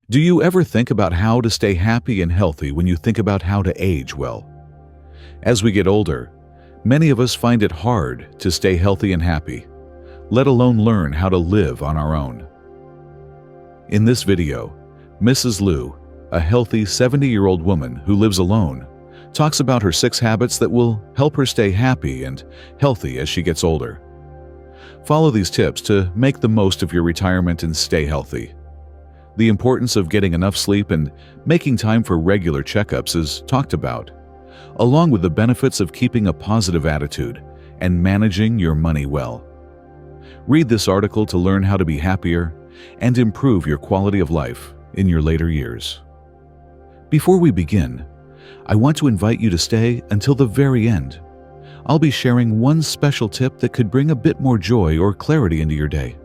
Do you ever think about how to stay happy and healthy when you think about how to age well? As we get older, many of us find it hard to stay healthy and happy, let alone learn how to live on our own. In this video, Mrs. Lou, a healthy 70-year-old woman who lives alone, talks about her 6 habits that will help her stay happy and healthy as she gets older. Follow these tips to make the most of your retirement and stay healthy. The importance of getting enough sleep and making time for regular checkups is talked about, along with the benefits of keeping a positive attitude and managing your money well. Read this article to learn how to be happier and improve your quality of life in your later years. Before we begin, I want to invite you to stay until the very end. I'll be sharing one special tip that could bring a bit more joy or clarity into your day.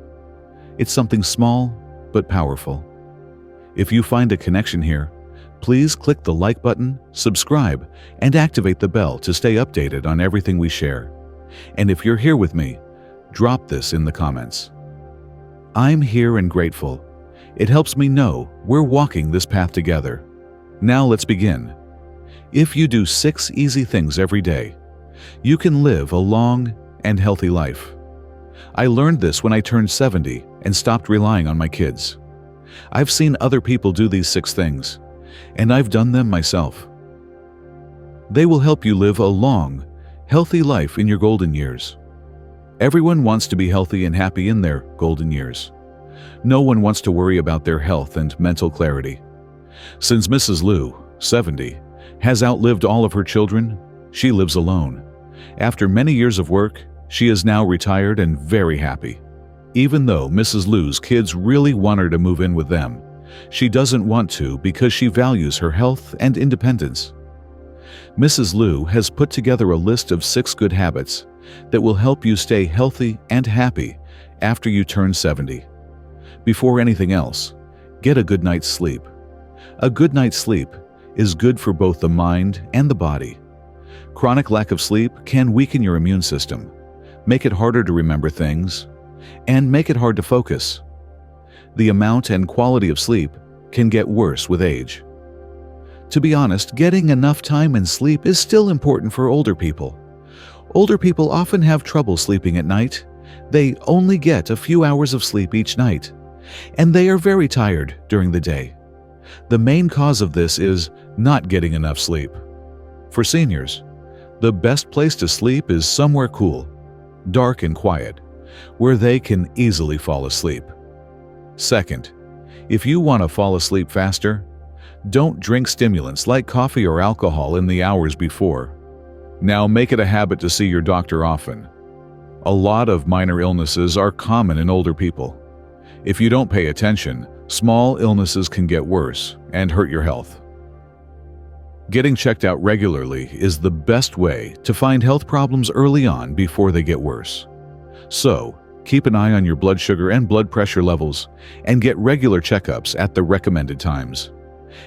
It's something small but powerful. If you find a connection here, please click the like button, subscribe, and activate the bell to stay updated on everything we share. And if you're here with me, drop this in the comments. I'm here and grateful. It helps me know we're walking this path together. Now let's begin. If you do 6 easy things every day, you can live a long and healthy life. I learned this when I turned 70 and stopped relying on my kids. I've seen other people do these 6 things, and I've done them myself. They will help you live a long, healthy life in your golden years. Everyone wants to be healthy and happy in their golden years. No one wants to worry about their health and mental clarity. Since Mrs. Lou, 70, has outlived all of her children, she lives alone. After many years of work, she is now retired and very happy. Even though Mrs. Lou's kids really want her to move in with them, she doesn't want to because she values her health and independence. Mrs. Lou has put together a list of 6 good habits that will help you stay healthy and happy after you turn 70. Before anything else, get a good night's sleep. A good night's sleep is good for both the mind and the body. Chronic lack of sleep can weaken your immune system, make it harder to remember things, and make it hard to focus. The amount and quality of sleep can get worse with age. To be honest, getting enough time and sleep is still important for older people. Older people often have trouble sleeping at night. They only get a few hours of sleep each night, and they are very tired during the day. The main cause of this is not getting enough sleep. For seniors, the best place to sleep is somewhere cool, dark and quiet, where they can easily fall asleep. Second, if you want to fall asleep faster, don't drink stimulants like coffee or alcohol in the hours before. Now make it a habit to see your doctor often. A lot of minor illnesses are common in older people. If you don't pay attention, small illnesses can get worse and hurt your health. Getting checked out regularly is the best way to find health problems early on before they get worse. So, keep an eye on your blood sugar and blood pressure levels and get regular checkups at the recommended times.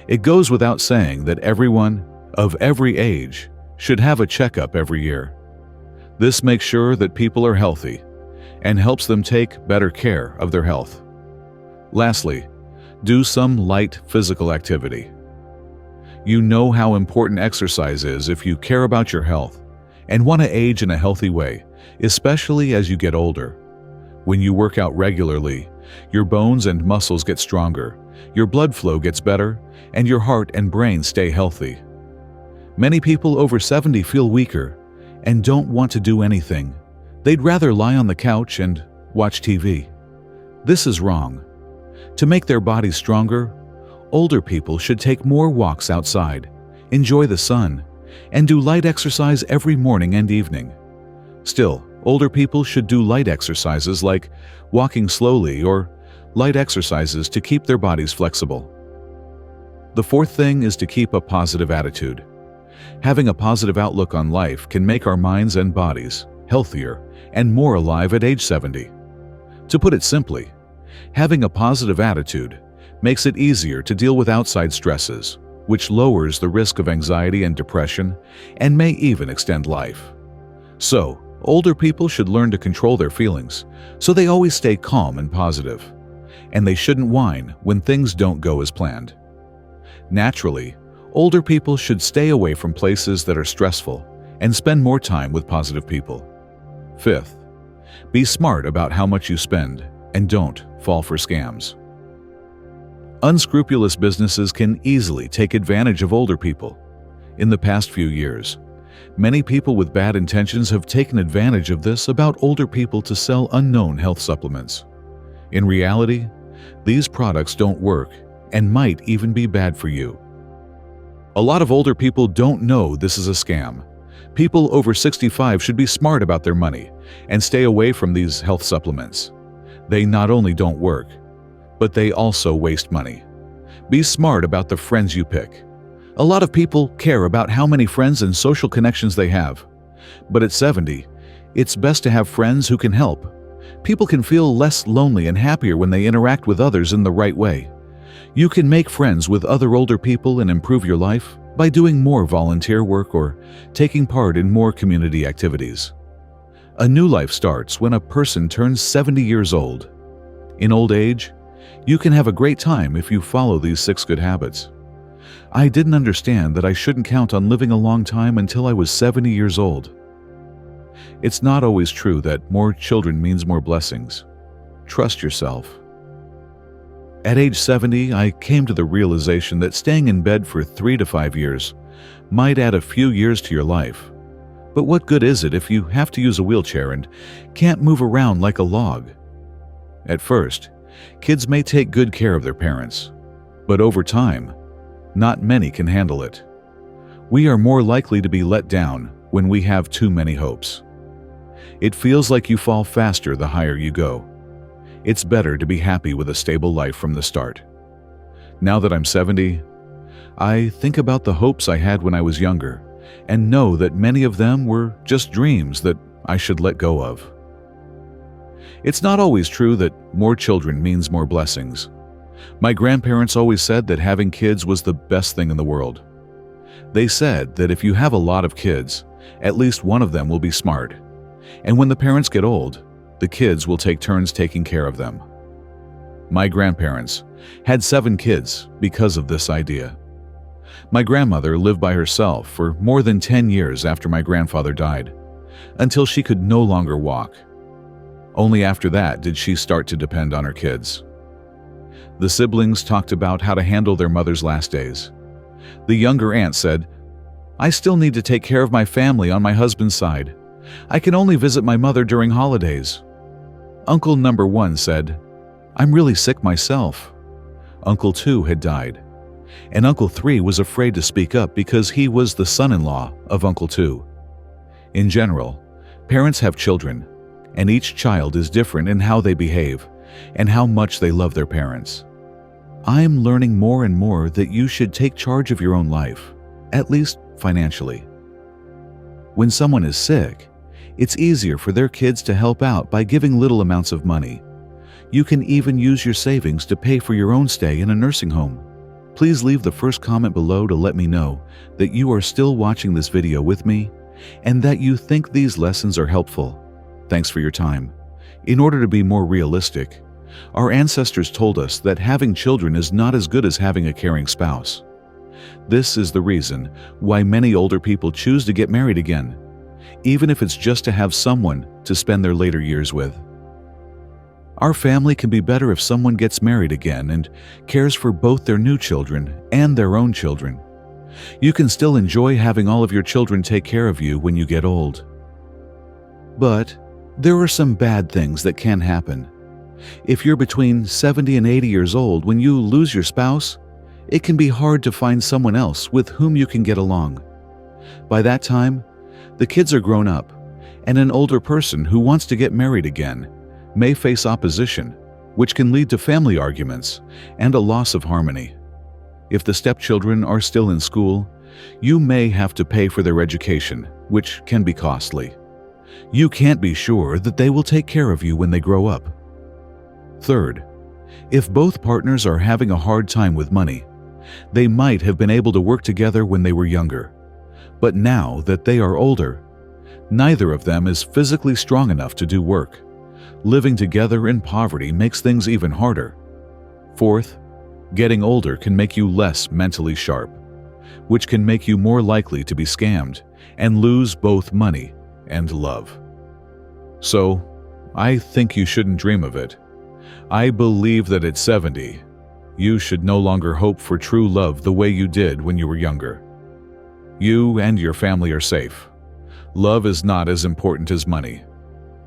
It goes without saying that everyone of every age should have a checkup every year. This makes sure that people are healthy and helps them take better care of their health. Lastly, do some light physical activity. You know how important exercise is if you care about your health and want to age in a healthy way, especially as you get older. When you work out regularly, your bones and muscles get stronger, your blood flow gets better, and your heart and brain stay healthy. Many people over 70 feel weaker and don't want to do anything. They'd rather lie on the couch and watch TV. This is wrong. To make their bodies stronger, older people should take more walks outside, enjoy the sun, and do light exercise every morning and evening. Still, older people should do light exercises like walking slowly or light exercises to keep their bodies flexible. The 4th thing is to keep a positive attitude. Having a positive outlook on life can make our minds and bodies healthier and more alive at age 70. To put it simply, having a positive attitude makes it easier to deal with outside stresses, which lowers the risk of anxiety and depression and may even extend life. So, older people should learn to control their feelings so they always stay calm and positive. and they shouldn't whine when things don't go as planned. Naturally, older people should stay away from places that are stressful and spend more time with positive people. Fifth, be smart about how much you spend and don't fall for scams. Unscrupulous businesses can easily take advantage of older people. In the past few years, many people with bad intentions have taken advantage of this about older people to sell unknown health supplements. In reality, these products don't work and might even be bad for you. A lot of older people don't know this is a scam. People over 65 should be smart about their money and stay away from these health supplements. They not only don't work, but they also waste money. Be smart about the friends you pick. A lot of people care about how many friends and social connections they have. But at 70, it's best to have friends who can help. People can feel less lonely and happier when they interact with others in the right way. You can make friends with other older people and improve your life by doing more volunteer work or taking part in more community activities. A new life starts when a person turns 70 years old. In old age, you can have a great time if you follow these 6 good habits. I didn't understand that I shouldn't count on living a long time until I was 70 years old. It's not always true that more children means more blessings. Trust yourself. At age 70, I came to the realization that staying in bed for 3 to 5 years might add a few years to your life. But what good is it if you have to use a wheelchair and can't move around like a log? At first, kids may take good care of their parents, but over time, not many can handle it. We are more likely to be let down when we have too many hopes. It feels like you fall faster the higher you go. It's better to be happy with a stable life from the start. Now that I'm 70, I think about the hopes I had when I was younger and know that many of them were just dreams that I should let go of. It's not always true that more children means more blessings. My grandparents always said that having kids was the best thing in the world. They said that if you have a lot of kids, at least one of them will be smart. And when the parents get old, the kids will take turns taking care of them. My grandparents had 7 kids because of this idea. My grandmother lived by herself for more than 10 years after my grandfather died, until she could no longer walk. Only after that did she start to depend on her kids. The siblings talked about how to handle their mother's last days. The younger aunt said, "I still need to take care of my family on my husband's side. I can only visit my mother during holidays." Uncle number 1 said, "I'm really sick myself." Uncle 2 had died, and Uncle 3 was afraid to speak up because he was the son-in-law of Uncle 2. In general, parents have children, and each child is different in how they behave and how much they love their parents. I'm learning more and more that you should take charge of your own life, at least financially. When someone is sick, it's easier for their kids to help out by giving little amounts of money. You can even use your savings to pay for your own stay in a nursing home. Please leave the first comment below to let me know that you are still watching this video with me and that you think these lessons are helpful. Thanks for your time. In order to be more realistic, our ancestors told us that having children is not as good as having a caring spouse. This is the reason why many older people choose to get married again, even if it's just to have someone to spend their later years with. Our family can be better if someone gets married again and cares for both their new children and their own children. You can still enjoy having all of your children take care of you when you get old. But there are some bad things that can happen. If you're between 70 and 80 years old when you lose your spouse, it can be hard to find someone else with whom you can get along. By that time, the kids are grown up, and an older person who wants to get married again may face opposition, which can lead to family arguments and a loss of harmony. If the stepchildren are still in school, you may have to pay for their education, which can be costly. You can't be sure that they will take care of you when they grow up. Third, if both partners are having a hard time with money, they might have been able to work together when they were younger. But now that they are older, neither of them is physically strong enough to do work. Living together in poverty makes things even harder, Fourth, getting older can make you less mentally sharp, which can make you more likely to be scammed and lose both money and love. So, I think you shouldn't dream of it. I believe that at 70, you should no longer hope for true love the way you did when you were younger. You and your family are safe. Love is not as important as money.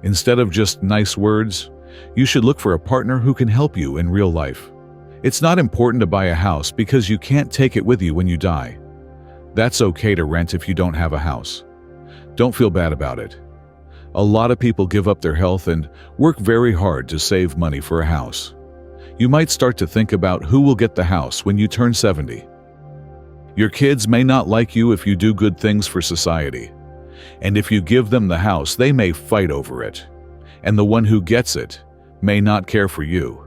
Instead of just nice words, you should look for a partner who can help you in real life. It's not important to buy a house because you can't take it with you when you die. That's okay to rent if you don't have a house. Don't feel bad about it. A lot of people give up their health and work very hard to save money for a house. You might start to think about who will get the house when you turn 70. Your kids may not like you if you do good things for society. And if you give them the house, they may fight over it. And the one who gets it may not care for you.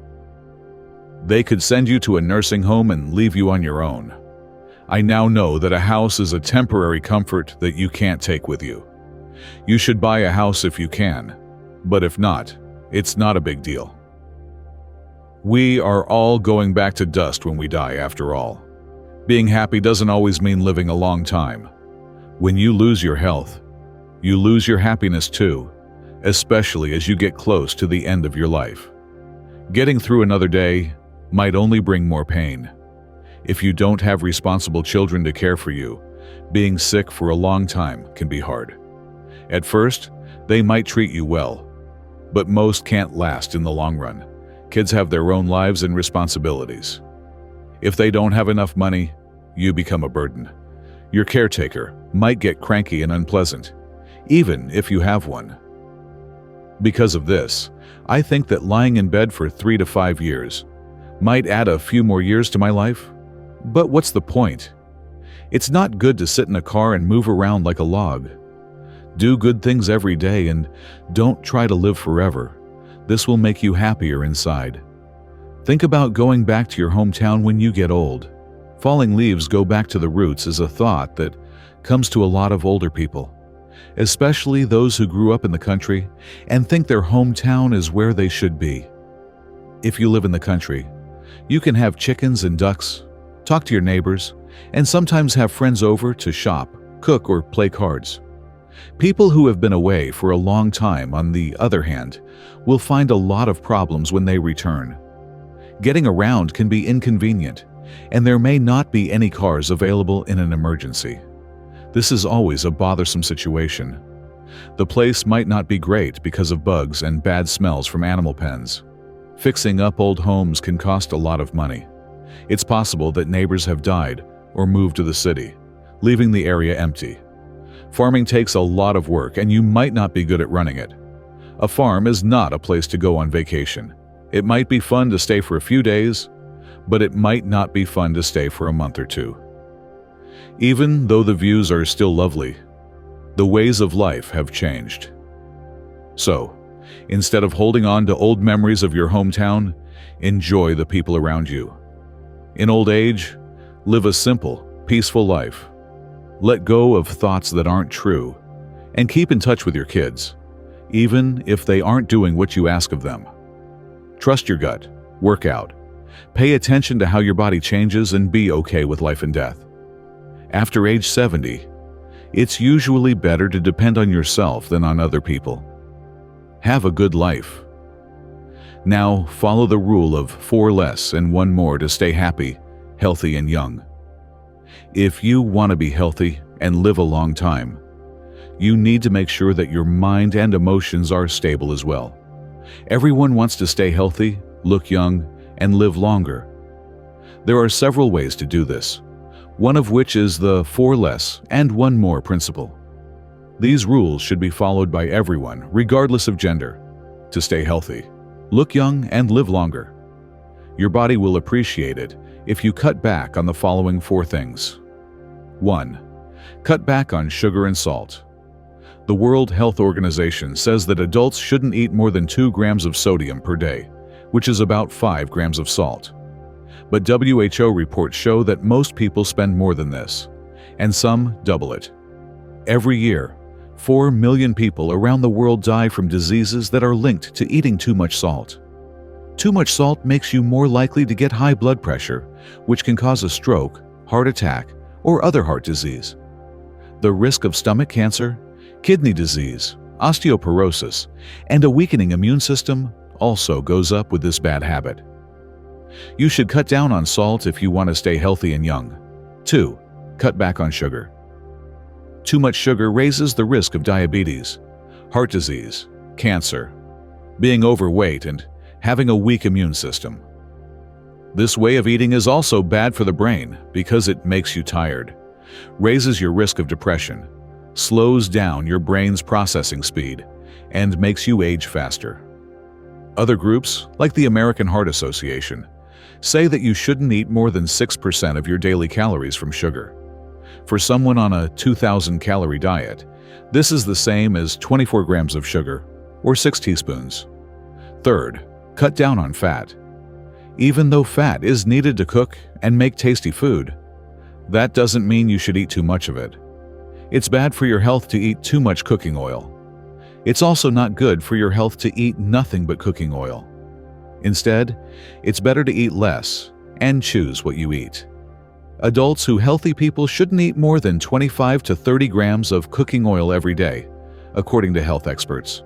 They could send you to a nursing home and leave you on your own. I now know that a house is a temporary comfort that you can't take with you. You should buy a house if you can, but if not, it's not a big deal. We are all going back to dust when we die, after all. Being happy doesn't always mean living a long time. When you lose your health, you lose your happiness too, especially as you get close to the end of your life. Getting through another day might only bring more pain. If you don't have responsible children to care for you, being sick for a long time can be hard. At first, they might treat you well, but most can't last in the long run. Kids have their own lives and responsibilities. If they don't have enough money, you become a burden. Your caretaker might get cranky and unpleasant, even if you have one. Because of this, I think that lying in bed for 3 to 5 years might add a few more years to my life. But what's the point? It's not good to sit in a car and move around like a log. Do good things every day and don't try to live forever. This will make you happier inside. Think about going back to your hometown when you get old. Falling leaves go back to the roots is a thought that comes to a lot of older people, especially those who grew up in the country and think their hometown is where they should be. If you live in the country, you can have chickens and ducks, talk to your neighbors, and sometimes have friends over to shop, cook, or play cards. People who have been away for a long time, on the other hand, will find a lot of problems when they return. Getting around can be inconvenient, and there may not be any cars available in an emergency. This is always a bothersome situation. The place might not be great because of bugs and bad smells from animal pens. Fixing up old homes can cost a lot of money. It's possible that neighbors have died or moved to the city, leaving the area empty. Farming takes a lot of work, and you might not be good at running it. A farm is not a place to go on vacation. It might be fun to stay for a few days, but it might not be fun to stay for a month or two. Even though the views are still lovely, the ways of life have changed. So, instead of holding on to old memories of your hometown, enjoy the people around you. In old age, live a simple, peaceful life. Let go of thoughts that aren't true, and keep in touch with your kids, even if they aren't doing what you ask of them. Trust your gut, work out, pay attention to how your body changes, and be okay with life and death. After age 70, it's usually better to depend on yourself than on other people. Have a good life. Now follow the rule of 4 less and 1 more to stay happy, healthy, and young. If you want to be healthy and live a long time, you need to make sure that your mind and emotions are stable as well. Everyone wants to stay healthy, look young, and live longer. There are several ways to do this, one of which is the 4 less and 1 more principle. These rules should be followed by everyone, regardless of gender, to stay healthy, look young, and live longer. Your body will appreciate it if you cut back on the following 4 things. 1. Cut back on sugar and salt. The World Health Organization says that adults shouldn't eat more than 2 grams of sodium per day, which is about 5 grams of salt. But WHO reports show that most people spend more than this, and some double it. Every year, 4 million people around the world die from diseases that are linked to eating too much salt. Too much salt makes you more likely to get high blood pressure, which can cause a stroke, heart attack, or other heart disease. The risk of stomach cancer, kidney disease, osteoporosis, and a weakening immune system also goes up with this bad habit. You should cut down on salt if you want to stay healthy and young. 2. Cut back on sugar. Too much sugar raises the risk of diabetes, heart disease, cancer, being overweight, and having a weak immune system. This way of eating is also bad for the brain because it makes you tired, raises your risk of depression, slows down your brain's processing speed, and makes you age faster. Other groups, like the American Heart Association, say that you shouldn't eat more than 6% of your daily calories from sugar. For someone on a 2,000-calorie diet, this is the same as 24 grams of sugar, or 6 teaspoons. Third, cut down on fat. Even though fat is needed to cook and make tasty food, that doesn't mean you should eat too much of it. It's bad for your health to eat too much cooking oil. It's also not good for your health to eat nothing but cooking oil. Instead, it's better to eat less and choose what you eat. Adults who healthy people shouldn't eat more than 25 to 30 grams of cooking oil every day, according to health experts.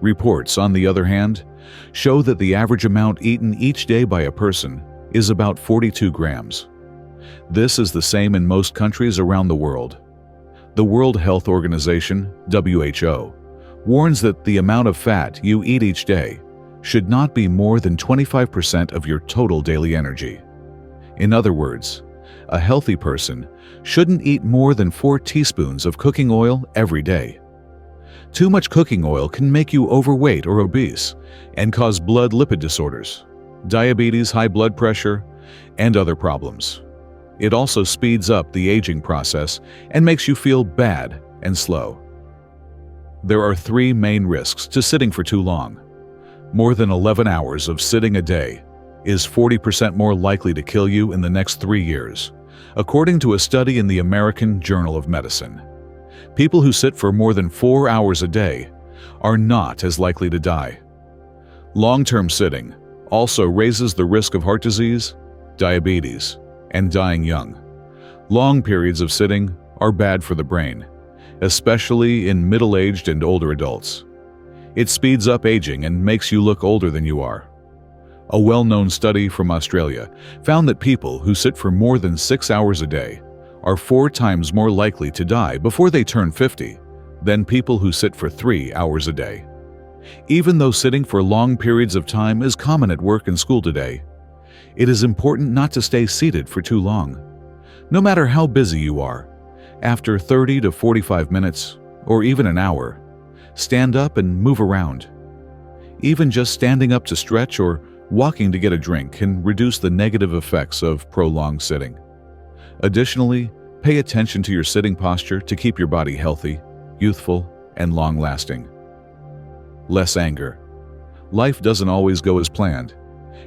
Reports, on the other hand, show that the average amount eaten each day by a person is about 42 grams. This is the same in most countries around the world. The World Health Organization, WHO, warns that the amount of fat you eat each day should not be more than 25% of your total daily energy. In other words, a healthy person shouldn't eat more than 4 teaspoons of cooking oil every day. Too much cooking oil can make you overweight or obese and cause blood lipid disorders, diabetes, high blood pressure, and other problems. It also speeds up the aging process and makes you feel bad and slow. There are 3 main risks to sitting for too long. More than 11 hours of sitting a day is 40% more likely to kill you in the next 3 years, according to a study in the American Journal of Medicine. People who sit for more than 4 hours a day are not as likely to die. Long-term sitting also raises the risk of heart disease, diabetes, and dying young. Long periods of sitting are bad for the brain, especially in middle-aged and older adults. It speeds up aging and makes you look older than you are. A well-known study from Australia found that people who sit for more than 6 hours a day are 4 times more likely to die before they turn 50 than people who sit for 3 hours a day. Even though sitting for long periods of time is common at work and school today, it is important not to stay seated for too long. No matter how busy you are, after 30 to 45 minutes, or even an hour, stand up and move around. Even just standing up to stretch or walking to get a drink can reduce the negative effects of prolonged sitting. Additionally, pay attention to your sitting posture to keep your body healthy, youthful, and long-lasting. Less anger. Life doesn't always go as planned,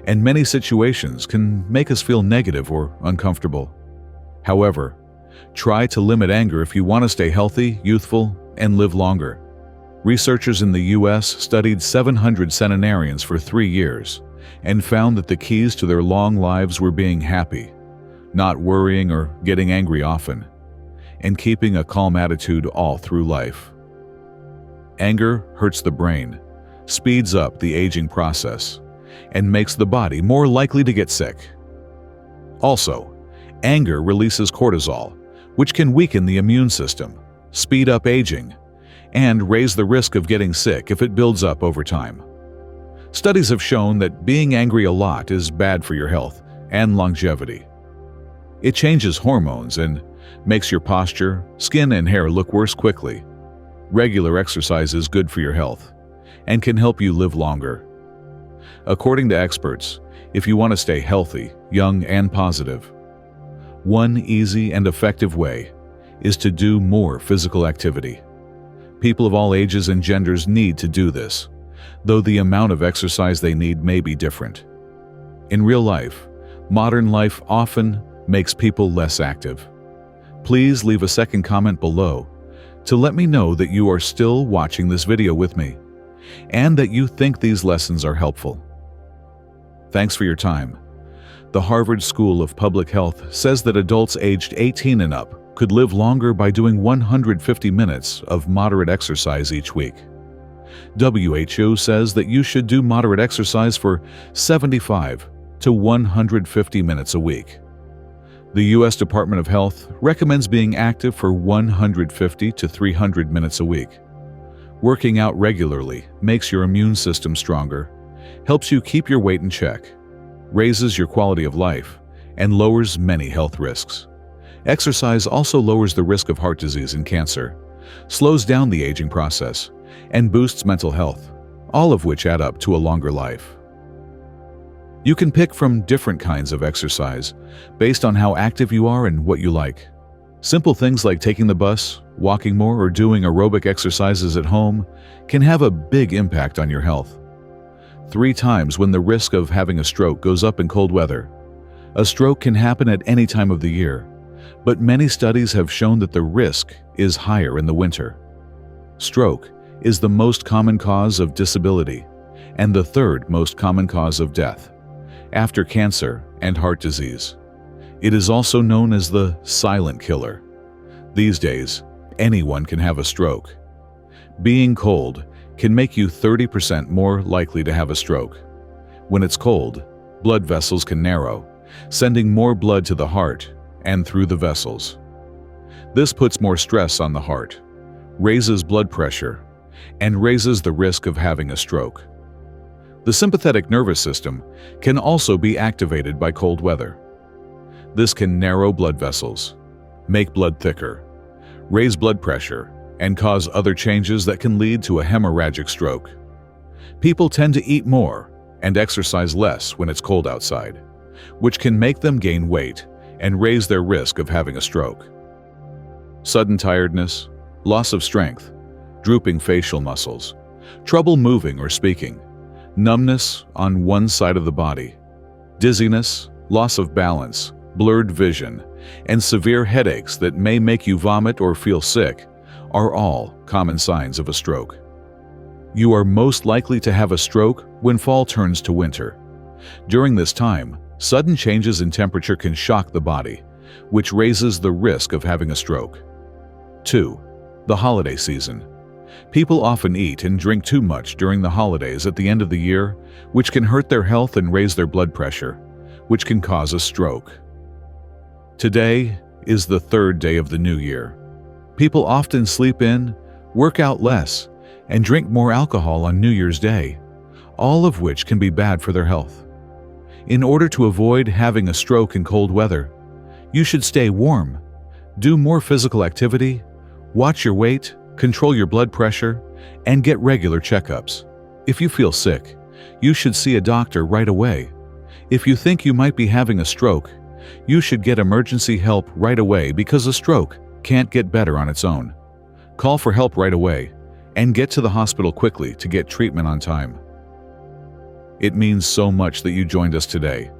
and many situations can make us feel negative or uncomfortable. However, try to limit anger if you want to stay healthy, youthful, and live longer. Researchers in the U.S. studied 700 centenarians for 3 years and found that the keys to their long lives were being happy, not worrying or getting angry often, and keeping a calm attitude all through life. Anger hurts the brain, speeds up the aging process, and makes the body more likely to get sick. Also, anger releases cortisol, which can weaken the immune system, speed up aging, and raise the risk of getting sick if it builds up over time. Studies have shown that being angry a lot is bad for your health and longevity. It changes hormones and makes your posture, skin, and hair look worse quickly. Regular exercise is good for your health and can help you live longer. According to experts, if you want to stay healthy, young, and positive, one easy and effective way is to do more physical activity. People of all ages and genders need to do this, though the amount of exercise they need may be different. In real life, modern life often makes people less active. Please leave a second comment below to let me know that you are still watching this video with me and that you think these lessons are helpful. Thanks for your time. The Harvard School of Public Health says that adults aged 18 and up could live longer by doing 150 minutes of moderate exercise each week. WHO says that you should do moderate exercise for 75 to 150 minutes a week. The U.S. Department of Health recommends being active for 150 to 300 minutes a week. Working out regularly makes your immune system stronger, helps you keep your weight in check, raises your quality of life, and lowers many health risks. Exercise also lowers the risk of heart disease and cancer, slows down the aging process, and boosts mental health, all of which add up to a longer life. You can pick from different kinds of exercise based on how active you are and what you like. Simple things like taking the bus, walking more, or doing aerobic exercises at home can have a big impact on your health. 3 times when the risk of having a stroke goes up in cold weather. A stroke can happen at any time of the year, but many studies have shown that the risk is higher in the winter. Stroke is the most common cause of disability and the 3rd most common cause of death, after cancer and heart disease. It is also known as the silent killer. These days, anyone can have a stroke. Being cold can make you 30% more likely to have a stroke. When it's cold, blood vessels can narrow, sending more blood to the heart and through the vessels. This puts more stress on the heart, raises blood pressure, and raises the risk of having a stroke. The sympathetic nervous system can also be activated by cold weather. This can narrow blood vessels, make blood thicker, raise blood pressure, and cause other changes that can lead to a hemorrhagic stroke. People tend to eat more and exercise less when it's cold outside, which can make them gain weight and raise their risk of having a stroke. Sudden tiredness, loss of strength, drooping facial muscles, trouble moving or speaking, numbness on one side of the body, dizziness, loss of balance, blurred vision, and severe headaches that may make you vomit or feel sick are all common signs of a stroke. You are most likely to have a stroke when fall turns to winter. During this time, sudden changes in temperature can shock the body, which raises the risk of having a stroke. 2. The holiday season. People often eat and drink too much during the holidays at the end of the year, which can hurt their health and raise their blood pressure, which can cause a stroke. Today is the 3rd day of the new year. People often sleep in, work out less, and drink more alcohol on New Year's Day, all of which can be bad for their health. In order to avoid having a stroke in cold weather, you should stay warm, do more physical activity, watch your weight, control your blood pressure, and get regular checkups. If you feel sick, you should see a doctor right away. If you think you might be having a stroke, you should get emergency help right away because a stroke can't get better on its own. Call for help right away and get to the hospital quickly to get treatment on time. It means so much that you joined us today.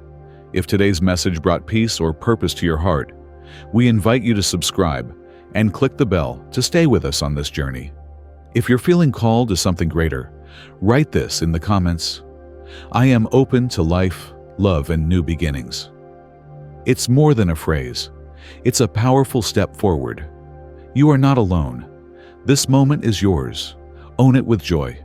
If today's message brought peace or purpose to your heart, we invite you to subscribe and click the bell to stay with us on this journey. If you're feeling called to something greater, write this in the comments. I am open to life, love, and new beginnings. It's more than a phrase. It's a powerful step forward. You are not alone. This moment is yours. Own it with joy.